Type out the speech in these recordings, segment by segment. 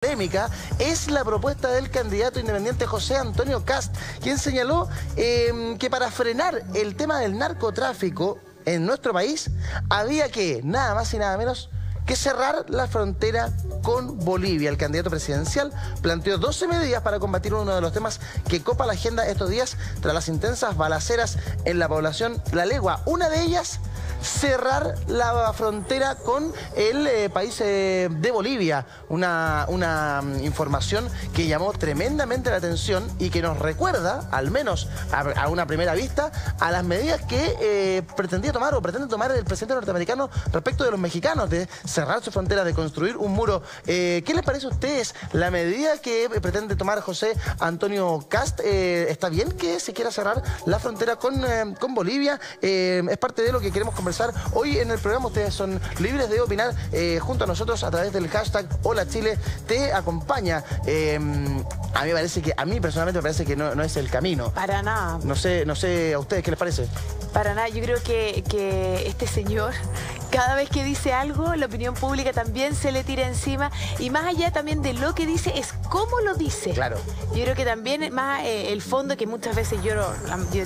polémica es la propuesta del candidato independiente José Antonio Kast, quien señaló que para frenar el tema del narcotráfico en nuestro país había que, nada más y nada menos, que cerrar la frontera con Bolivia. El candidato presidencial planteó 12 medidas para combatir uno de los temas que copa la agenda estos días tras las intensas balaceras en la población La Legua. Una de ellas, cerrar la frontera con el país de Bolivia. Una información que llamó tremendamente la atención y que nos recuerda, al menos a una primera vista, a las medidas que pretendía tomar o pretende tomar el presidente norteamericano respecto de los mexicanos, de cerrar su frontera, de construir un muro. ¿Qué les parece a ustedes la medida que pretende tomar José Antonio Kast? ¿Está bien que se quiera cerrar la frontera con Bolivia? Es parte de lo que queremos conversar hoy en el programa. Ustedes son libres de opinar junto a nosotros a través del hashtag Hola Chile te acompaña. A mí personalmente me parece que no es el camino. Para nada. No sé a ustedes qué les parece. Para nada, yo creo que este señor, cada vez que dice algo, la opinión pública también se le tira encima. Y más allá también de lo que dice, es cómo lo dice. Claro. Yo creo que también más el fondo, que muchas veces yo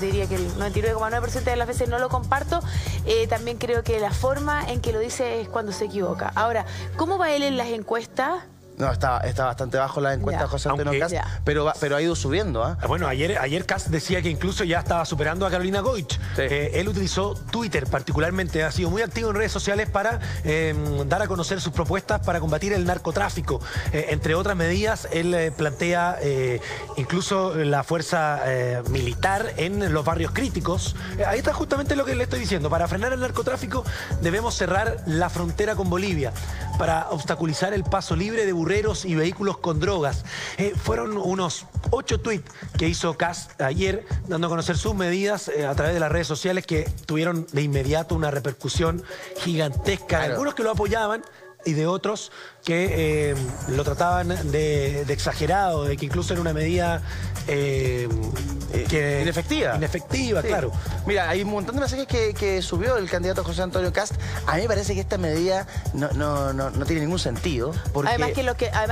diría que el 99,9% de las veces no lo comparto, también creo que la forma en que lo dice es cuando se equivoca. Ahora, ¿cómo va él en las encuestas? No, está bastante bajo la encuesta José Antonio Kast, pero ha ido subiendo. Bueno, ayer Kast decía que incluso ya estaba superando a Carolina Goich. Sí. Él utilizó Twitter particularmente, ha sido muy activo en redes sociales para dar a conocer sus propuestas para combatir el narcotráfico. Entre otras medidas, él plantea incluso la fuerza militar en los barrios críticos. Ahí está justamente lo que le estoy diciendo. Para frenar el narcotráfico debemos cerrar la frontera con Bolivia, para obstaculizar el paso libre de burreros y vehículos con drogas. Fueron unos 8 tweets que hizo Kast ayer, dando a conocer sus medidas a través de las redes sociales, que tuvieron de inmediato una repercusión gigantesca. Claro. Algunos que lo apoyaban y de otros que lo trataban de exagerado, de que incluso era una medida inefectiva. Inefectiva, sí. Claro. Mira, hay un montón de mensajes que subió el candidato José Antonio Kast. A mí me parece que esta medida no tiene ningún sentido. Porque... Además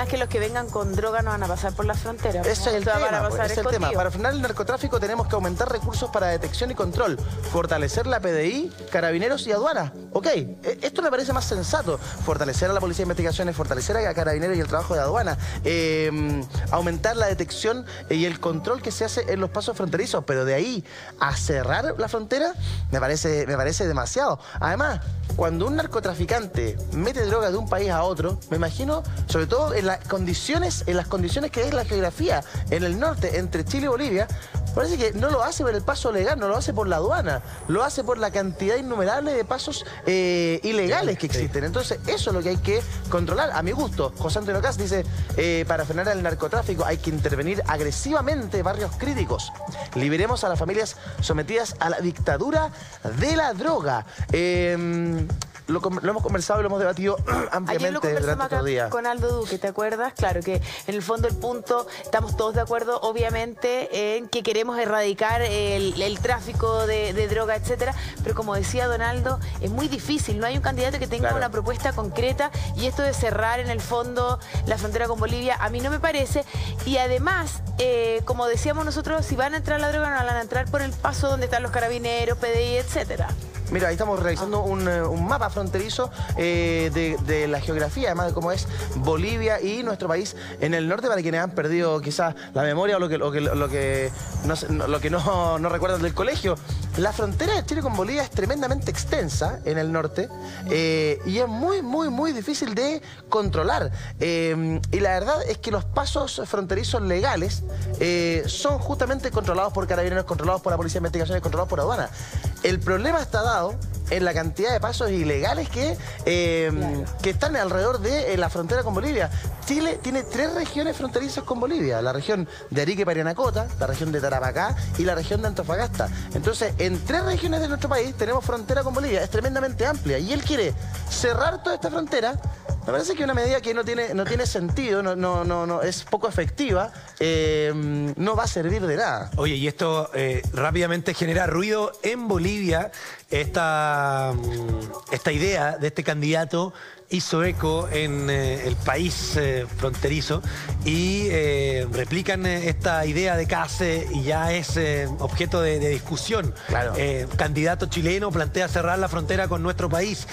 que los que vengan con droga no van a pasar por la frontera. Ese es el tema. Para frenar el narcotráfico tenemos que aumentar recursos para detección y control, fortalecer la PDI, carabineros y aduana. Ok, esto me parece más sensato. Fortalecer a la Policía de Investigaciones, fortalecer a carabineros y el trabajo de aduana, aumentar la detección y el control que se hace en los pasos fronterizos, pero de ahí a cerrar la frontera me parece demasiado. Además, cuando un narcotraficante mete droga de un país a otro, me imagino, sobre todo en las condiciones que es la geografía en el norte, entre Chile y Bolivia, parece que no lo hace por el paso legal, no lo hace por la aduana, lo hace por la cantidad innumerable de pasos ilegales que existen. Entonces, eso es lo que hay que controlar. A mi gusto, José Antonio Kast dice, para frenar el narcotráfico hay que intervenir agresivamente en barrios críticos. Liberemos a las familias sometidas a la dictadura de la droga. Lo hemos conversado y lo hemos debatido ampliamente durante estos días. Con Aldo Duque, ¿te acuerdas? Claro que en el fondo el punto, estamos todos de acuerdo, obviamente, en que queremos erradicar el tráfico de droga, etcétera, pero como decía Donaldo, es muy difícil, no hay un candidato que tenga una propuesta concreta, y esto de cerrar en el fondo la frontera con Bolivia, a mí no me parece, y además, como decíamos nosotros, si van a entrar la droga, no van a entrar por el paso donde están los carabineros, PDI, etcétera. Mira, ahí estamos realizando un mapa fronterizo de la geografía, además de cómo es Bolivia y nuestro país en el norte, para quienes han perdido quizás la memoria o lo que no recuerdan del colegio. La frontera de Chile con Bolivia es tremendamente extensa en el norte y es muy difícil de controlar. Y la verdad es que los pasos fronterizos legales son justamente controlados por carabineros, controlados por la Policía de Investigaciones, controlados por aduana. El problema está dado en la cantidad de pasos ilegales que están alrededor de la frontera con Bolivia. Chile tiene 3 regiones fronterizas con Bolivia: la región de Arica y Parinacota, la región de Tarapacá y la región de Antofagasta. Entonces, en 3 regiones de nuestro país tenemos frontera con Bolivia, es tremendamente amplia, y él quiere cerrar toda esta frontera. Me parece que es una medida que no tiene sentido, es poco efectiva, no va a servir de nada. Oye, y esto rápidamente genera ruido en Bolivia, esta idea de este candidato hizo eco en el país fronterizo y replican esta idea de Kast y ya es objeto de discusión. Claro. Candidato chileno plantea cerrar la frontera con nuestro país,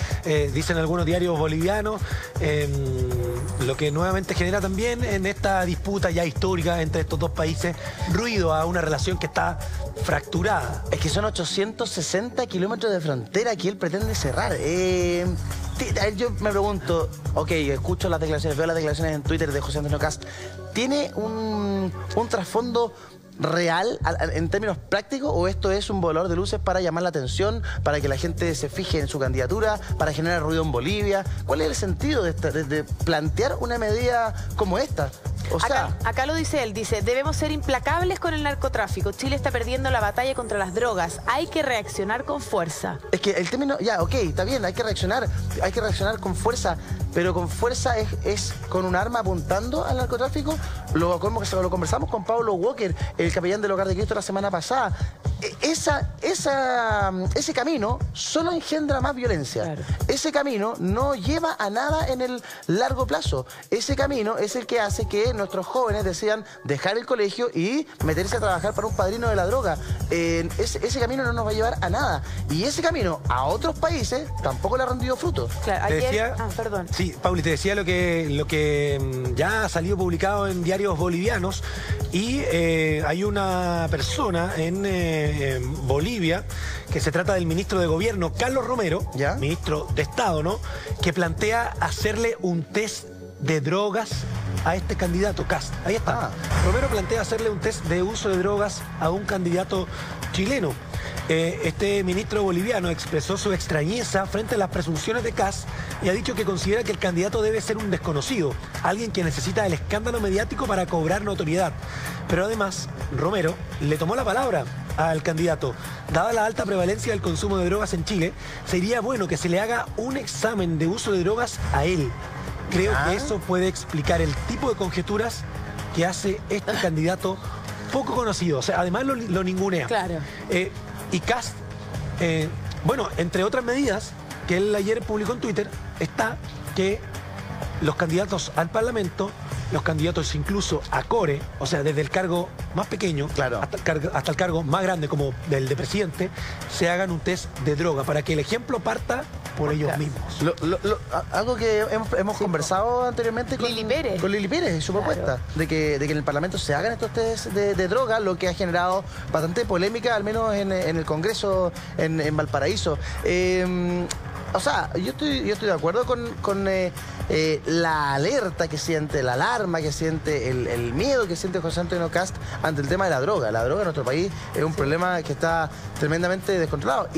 dicen algunos diarios bolivianos, lo que nuevamente genera también en esta disputa ya histórica entre estos dos países ruido a una relación que está fracturada. Es que son 860 kilómetros de frontera que él pretende cerrar. Yo me pregunto, ok, escucho las declaraciones, veo las declaraciones en Twitter de José Antonio Kast. ¿Tiene un trasfondo real en términos prácticos o esto es un volador de luces para llamar la atención, para que la gente se fije en su candidatura, para generar ruido en Bolivia? ¿Cuál es el sentido de plantear una medida como esta? O sea, acá lo dice él, dice, debemos ser implacables con el narcotráfico. Chile está perdiendo la batalla contra las drogas. Hay que reaccionar con fuerza. es que el término, ya, ok, está bien, hay que reaccionar con fuerza, pero con fuerza es con un arma apuntando al narcotráfico. Lo conversamos con Pablo Walker, el capellán del Hogar de Cristo la semana pasada. Ese camino solo engendra más violencia. Claro. Ese camino no lleva a nada en el largo plazo. Ese camino es el que hace que nuestros jóvenes decidan dejar el colegio y meterse a trabajar para un padrino de la droga. Ese camino no nos va a llevar a nada. Y ese camino a otros países tampoco le ha rendido fruto. Claro, Te ayer... decía, perdón. Sí, Pauli, te decía lo que ya ha salido publicado en diarios bolivianos y hay una persona en Bolivia, que se trata del ministro de Gobierno, Carlos Romero, ¿ya? Ministro de Estado, ¿no?, que plantea hacerle un test de drogas a este candidato, Kast. Ahí está. Romero plantea hacerle un test de uso de drogas a un candidato chileno. Este ministro boliviano expresó su extrañeza frente a las presunciones de Kast y ha dicho que considera que el candidato debe ser un desconocido, alguien que necesita el escándalo mediático para cobrar notoriedad. Pero además, Romero le tomó la palabra al candidato. Dada la alta prevalencia del consumo de drogas en Chile, sería bueno que se le haga un examen de uso de drogas a él. Creo que eso puede explicar el tipo de conjeturas que hace este candidato poco conocido. O sea, además lo ningunea. Claro. Y Kast, bueno, entre otras medidas que él ayer publicó en Twitter, está que los candidatos al Parlamento, los candidatos incluso a Core, o sea, desde el cargo más pequeño claro, hasta el cargo más grande como el de presidente, se hagan un test de droga para que el ejemplo parta por ellos mismos. Algo que hemos conversado anteriormente con Lili Pérez. Con Lili Pérez y su propuesta de que en el Parlamento se hagan estos test de droga, lo que ha generado bastante polémica, al menos en el Congreso en Valparaíso. O sea, yo estoy de acuerdo con la alerta que siente, la alarma que siente, el miedo que siente José Antonio Kast ante el tema de la droga. La droga en nuestro país es un problema que está tremendamente descontrolado.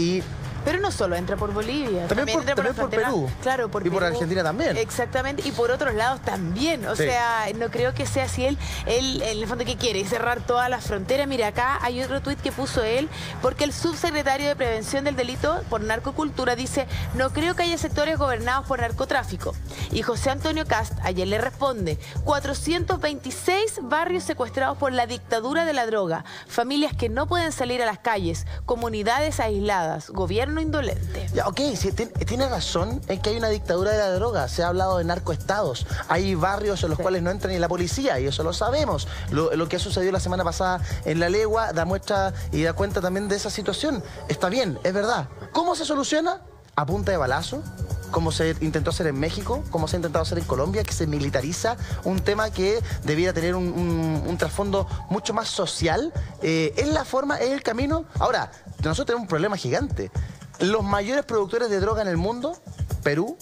Pero no solo entra por Bolivia, también entra por frontera, Perú. Claro, por y por Perú. Argentina también. Exactamente, y por otros lados también. O sea, no creo que sea así él en el fondo que quiere cerrar todas las fronteras. Mira, acá hay otro tuit que puso él, porque el subsecretario de Prevención del Delito por Narcocultura dice, no creo que haya sectores gobernados por narcotráfico. Y José Antonio Kast ayer le responde, 426 barrios secuestrados por la dictadura de la droga, familias que no pueden salir a las calles, comunidades aisladas, gobierno indolente. Ya, ok, sí, tiene razón en que hay una dictadura de la droga. Se ha hablado de narcoestados. Hay barrios en los cuales no entra ni la policía y eso lo sabemos. Lo que ha sucedido la semana pasada en La Legua da muestra y da cuenta también de esa situación. Está bien, es verdad. ¿Cómo se soluciona? A punta de balazo, como se intentó hacer en México, como se ha intentado hacer en Colombia, que se militariza un tema que debiera tener un trasfondo mucho más social. Es la forma, es el camino. Ahora, nosotros tenemos un problema gigante. Los mayores productores de droga en el mundo, Perú,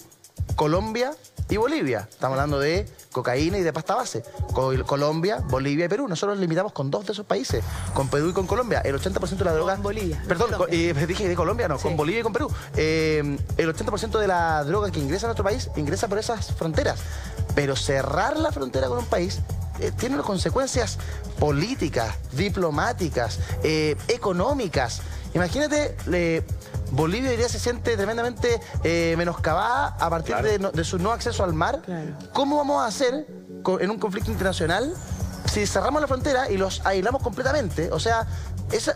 Colombia y Bolivia. Estamos hablando de cocaína y de pasta base. Colombia, Bolivia y Perú. Nosotros nos limitamos con dos de esos países, con Perú y con Colombia. El 80% de la droga... Con Bolivia. Perdón, dije de Colombia, no, sí, con Bolivia y con Perú. El 80% de la droga que ingresa a nuestro país ingresa por esas fronteras. Pero cerrar la frontera con un país tiene unas consecuencias políticas, diplomáticas, económicas. Imagínate... Bolivia hoy día se siente tremendamente menoscabada a partir de su no acceso al mar. Claro. ¿Cómo vamos a hacer en un conflicto internacional si cerramos la frontera y los aislamos completamente, o sea,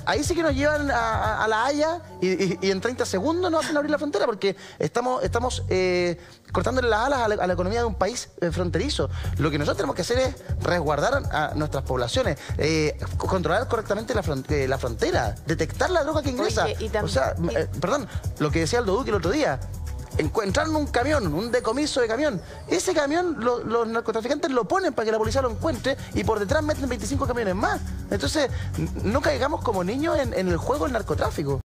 ahí sí que nos llevan a La Haya y en 30 segundos nos hacen abrir la frontera porque estamos cortándole las alas a la economía de un país fronterizo. Lo que nosotros tenemos que hacer es resguardar a nuestras poblaciones, controlar correctamente la frontera, detectar la droga que ingresa. Oye, o sea, perdón, lo que decía Aldo Duque el otro día. Encuentran un camión, un decomiso de camión. Ese camión los narcotraficantes lo ponen para que la policía lo encuentre y por detrás meten 25 camiones más. Entonces, no caigamos como niños en el juego del narcotráfico.